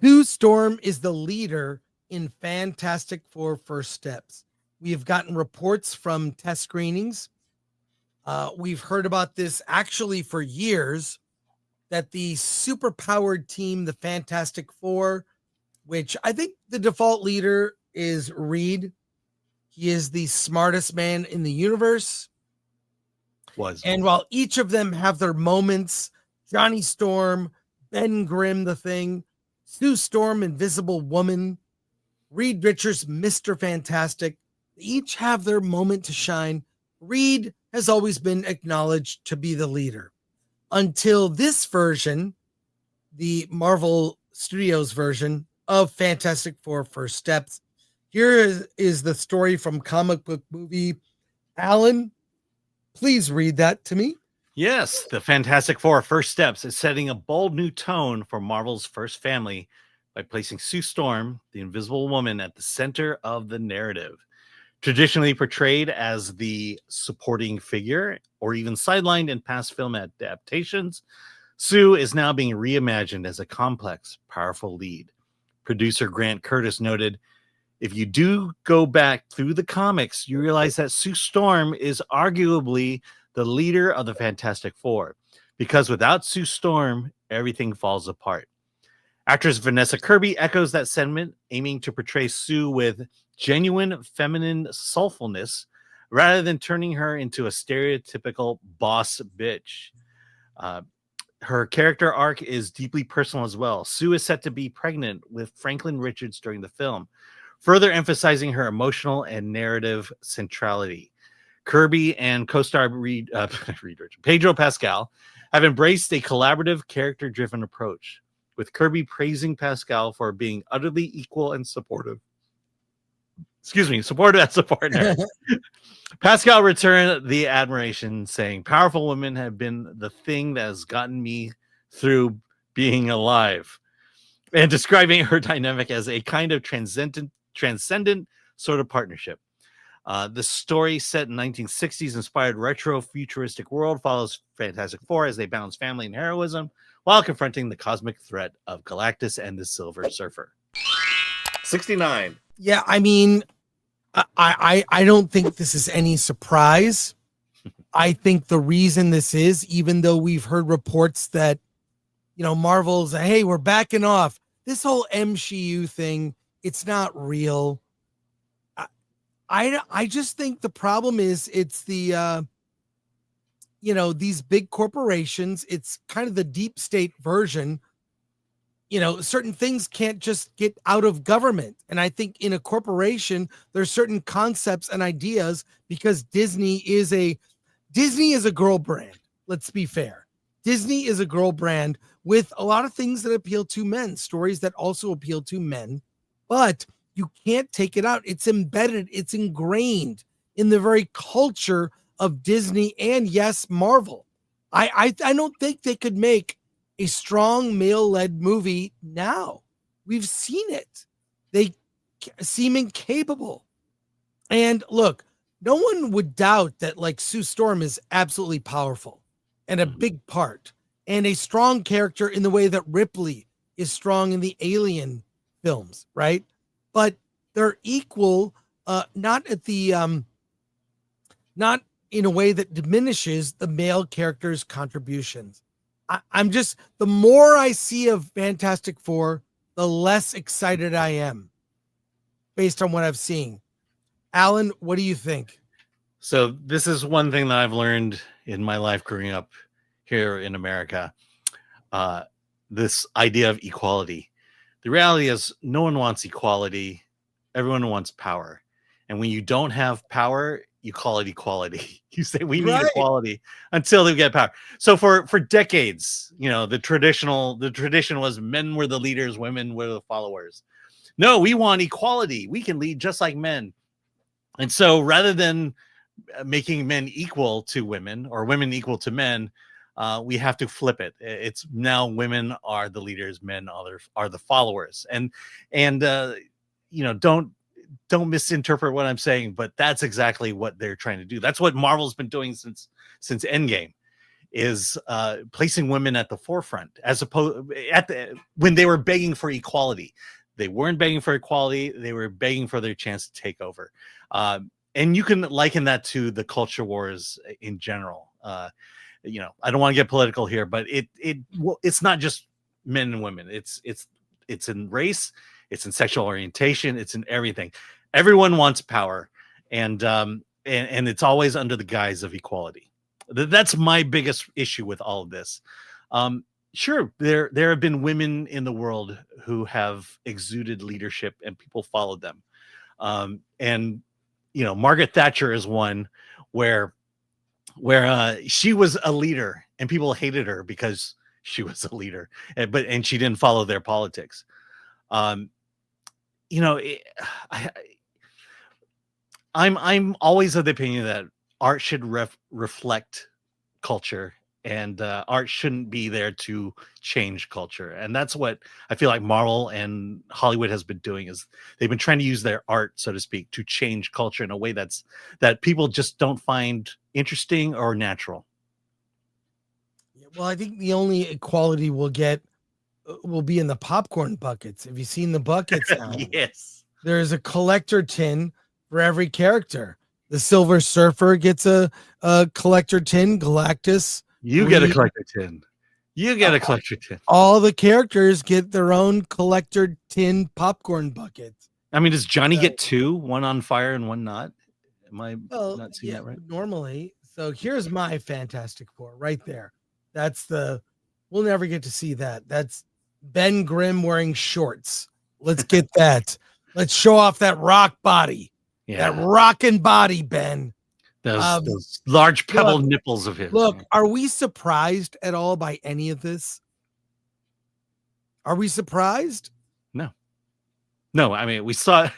Sue Storm is the leader in Fantastic Four First Steps. We have gotten reports from test screenings. We've heard about this actually for years, that the superpowered team, the Fantastic Four, which I think the default leader is Reed. He is the smartest man in the universe. And while each of them have their moments, Johnny Storm, Ben Grimm, the Thing, Sue Storm, Invisible Woman, Reed Richards, Mr. Fantastic, they each have their moment to shine. Reed has always been acknowledged to be the leader until this version, the Marvel Studios version of Fantastic Four First Steps. Here is the story from Comic Book Movie. Alan, please read that to me. Yes, the Fantastic Four First Steps is setting a bold new tone for Marvel's first family by placing Sue Storm, the Invisible Woman, at the center of the narrative. Traditionally portrayed as the supporting figure or even sidelined in past film adaptations, Sue is now being reimagined as a complex, powerful lead. Producer Grant Curtis noted, if you do go back through the comics, you realize that Sue Storm is arguably the leader of the Fantastic Four, because without Sue Storm, everything falls apart. Actress Vanessa Kirby echoes that sentiment, aiming to portray Sue with genuine feminine soulfulness rather than turning her into a stereotypical boss bitch. Her character arc is deeply personal as well. Sue is set to be pregnant with Franklin Richards during the film, further emphasizing her emotional and narrative centrality. Kirby and co-star Pedro Pascal have embraced a collaborative, character-driven approach, with Kirby praising Pascal for being utterly equal and supportive. Supportive as a partner. Pascal returned the admiration, saying, powerful women have been the thing that has gotten me through being alive, and describing her dynamic as a kind of transcendent sort of partnership. The story, set in 1960s inspired retro futuristic world, follows Fantastic Four as they balance family and heroism while confronting the cosmic threat of Galactus and the Silver Surfer. 69. Yeah, I mean, I don't think this is any surprise. I think the reason this is, even though we've heard reports that, Marvel's, hey, we're backing off. This whole MCU thing, it's not real. I just think the problem is it's the, these big corporations. It's kind of the deep state version. Certain things can't just get out of government. And I think in a corporation, there's certain concepts and ideas, because Disney is a girl brand. Let's be fair. Disney is a girl brand with a lot of things that appeal to men, stories that also appeal to men, but you can't take it out. It's embedded. It's ingrained in the very culture of Disney and, yes, Marvel. I don't think they could make a strong male-led movie now. We've seen it. They seem incapable. And look, no one would doubt that, like, Sue Storm is absolutely powerful and a big part and a strong character in the way that Ripley is strong in the Alien films, right? But they're equal, not in a way that diminishes the male character's contributions. I'm just, the more I see of Fantastic Four, the less excited I am based on what I've seen. Alan, what do you think? So this is one thing that I've learned in my life growing up here in America. This idea of equality. The reality is no one wants equality. Everyone wants power. And when you don't have power, you call it equality. You say we need equality until they get power. So for decades, the tradition was men were the leaders, women were the followers. No, we want equality. We can lead just like men. And so rather than making men equal to women or women equal to men, we have to flip it. It's now women are the leaders, men are the followers. And don't misinterpret what I'm saying, but that's exactly what they're trying to do. That's what Marvel's been doing since Endgame, is placing women at the forefront, as opposed when they were begging for equality. They weren't begging for equality; they were begging for their chance to take over. And you can liken that to the culture wars in general. I don't want to get political here, but it's not just men and women. It's in race, it's in sexual orientation, it's in everything. Everyone wants power, and it's always under the guise of equality. That's my biggest issue with all of this. Sure, there have been women in the world who have exuded leadership, and people followed them. And Margaret Thatcher is one where she was a leader, and people hated her because she was a leader, and she didn't follow their politics. I'm always of the opinion that art should reflect culture, and art shouldn't be there to change culture. And that's what I feel like Marvel and Hollywood has been doing, is they've been trying to use their art, so to speak, to change culture in a way that people just don't find interesting or natural. Well, I think the only equality we'll get will be in the popcorn buckets. Have you seen the buckets now? Yes. There's a collector tin for every character. The Silver Surfer gets a collector tin. Galactus. You get a collector tin. You get a collector tin. All the characters get their own collector tin popcorn buckets. I mean, does Johnny get two? One on fire and one not? Am I not seeing that right? Normally. So here's my Fantastic Four right there. We'll never get to see that. That's Ben Grimm wearing shorts. Let's get that. Let's show off that rock body. Yeah. That rockin' body, Ben. Those large pebble nipples of his. Look, are we surprised at all by any of this? Are we surprised? No. I mean, we saw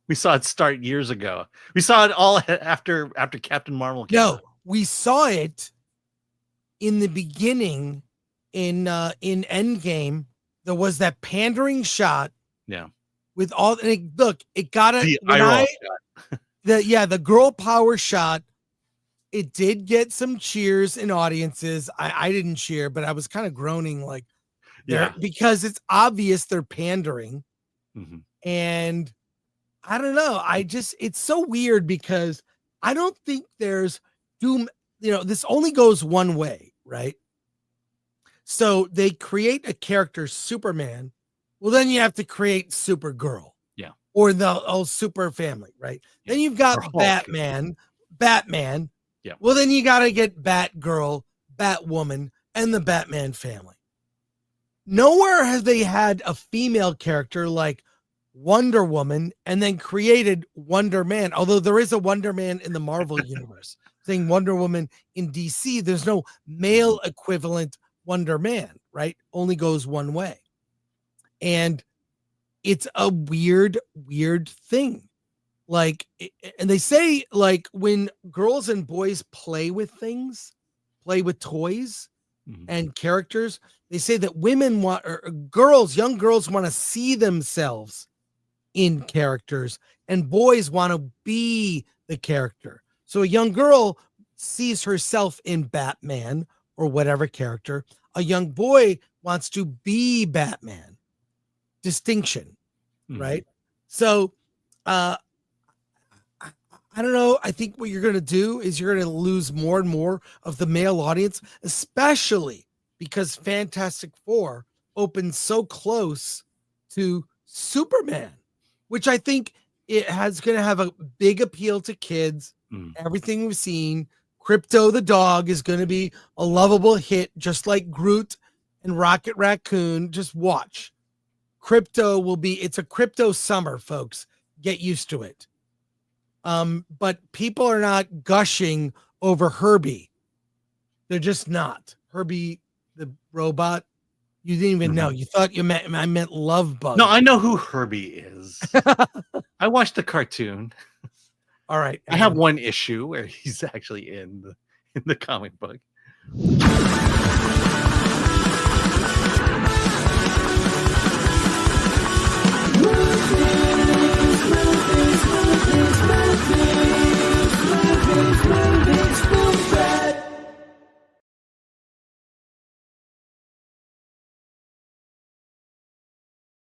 it start years ago. We saw it all after Captain Marvel came out. We saw it in the beginning in Endgame. There was that pandering shot. Yeah. With all, it got it. The girl power shot. It did get some cheers in audiences. I didn't cheer, but I was kind of groaning because it's obvious they're pandering. Mm-hmm. And I don't know. It's so weird because I don't think there's doom. This only goes one way, right? So they create a character, Superman. Well, then you have to create Supergirl. Yeah. Or the whole super family, right? Yeah. Then you've got Batman. Yeah. Well, then you got to get Batgirl, Batwoman, and the Batman family. Nowhere have they had a female character like Wonder Woman and then created Wonder Man. Although there is a Wonder Man in the Marvel universe. Saying Wonder Woman in DC, there's no male equivalent Wonder Man, right? Only goes one way. And it's a weird thing. And they say, when girls and boys play with things, play with toys and characters, they say that women young girls want to see themselves in characters, and boys want to be the character. So a young girl sees herself in Batman or whatever character. A young boy wants to be Batman. Distinction, right? So, I don't know. I think what you're going to do is you're going to lose more and more of the male audience, especially because Fantastic Four opens so close to Superman, which I think it has going to have a big appeal to kids. Everything we've seen, Crypto the dog is going to be a lovable hit, just like Groot and Rocket Raccoon. Just watch. It's a crypto summer, folks. Get used to it. But people are not gushing over Herbie. They're just not. Herbie, the robot. You didn't even know. You thought I meant Love Bug. No, I know who Herbie is. I watched the cartoon. All right. I have one issue where he's actually in the comic book.